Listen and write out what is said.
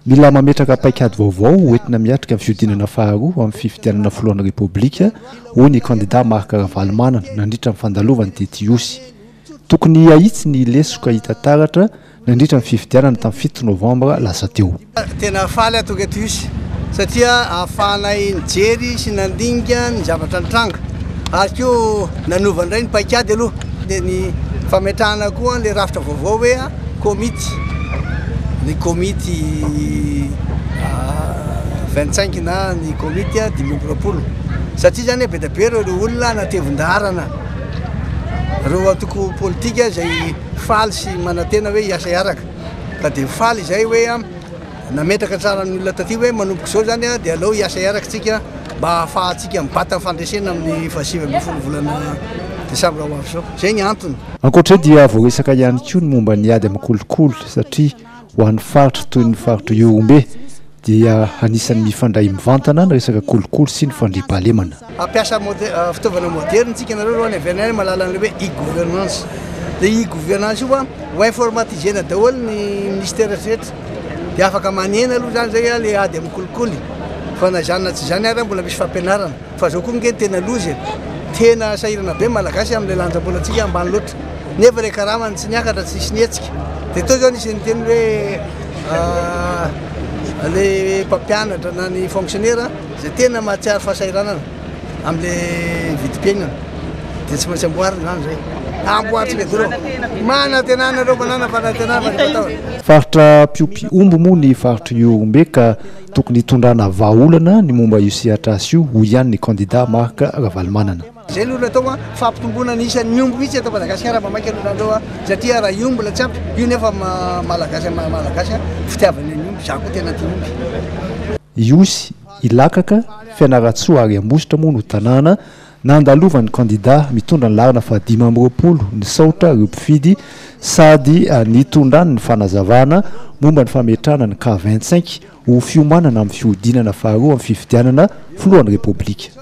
Mila mametraka paikady vaovao hoentina miatrika amin'ny fiodinana faharoa amin'ny fifidianana filohan'ny Repoblika hoy ny candidat Marc Ravalomanana nandritra ny fandalovany Tetiosy. Tokony ahitsy ny lesoka hita taratra nandritra ny fifidianana tamin'ny 7 Novambra lasa teo. Tena faly ato Tetiosy satria ahafahanay nijery sy nandinika ny zavatra nitranga ary koa nanova indray ny paikady aloha dia ny fametrahana koa le rafitra vaovao hoe komity. Ny komity 25 na ny komity 2020 satria zany be da be ireo olona natevin-darana ireo antoko politika izay faly sy manantena hoe hiasa hiaraka ka dia faly izay hoe nametraka tsara ny olona taty hoe manomboka izao zany dia aleo hiasa hiaraka tsika mba ahafahantsika mibata ny fandresena amin'ny 20 volana Desambra ho avy izao. Zay ny antony. Ankoatra dia voaresaka ihany koa ny momba ny ady amin'ny kolokolo satria ho an'ny faritra toy ny faritra Iorombe dia anisan'ny mifandray mivantana ny resaka kolokolo sy ny fandriampahalemana. Ampiasa fitaovana moderne tsika nareo any avy malala ny hoe e-gouvernance. Dia e-gouvernance io ho informatisena daholo ny ministère rehetra dia afaka manena aloha zany zay le ady amin'ny kolokolo. Fa na zany na tsy zany ary mbola misy fampianarana fa zao koa nge tena lozy tena sahirana be malagasy amin'ny lanjam-bolantsika ambany loatra nefa re karamany tsy niakatra tsy isy nietsika dia tao zao nisy ny teny hoe le mpampianatra na ny fonctionnaire zay tena mahatsiaro fahasahiranana amin'le vidim-piainana dia tsy maintsy amboarina zany zay amboaritsika dro manantenana reo manana fanantenana fatao. Faritra Piopy-Omby moa ny faritra Iorombe ka tokony hitondrana vahaolana ny momba io sehatrasy io ho ihany ny candidat Marc Ravalomanana. Zay ny olona atao fampitomboana ny isan'ny omby mihitsy atao Madagasikara mba maika andreo satria raha io mbola tsy ampy io nefa malagasy fitiavany ny omby za koa tena tia omby. Iosy, Ilakaka, Fianaratsoa ary Ambositra moa no tanàna nandalovan'ny candidat mitondra ny larina 520 ny saotra ireo mpifidy sady nitondrany ny fanazavana momba ny fametrahana ny K25 ho fiomanana amin'ny fiodinana faharoa amin'ny fifidianana filohan'ny Repoblika.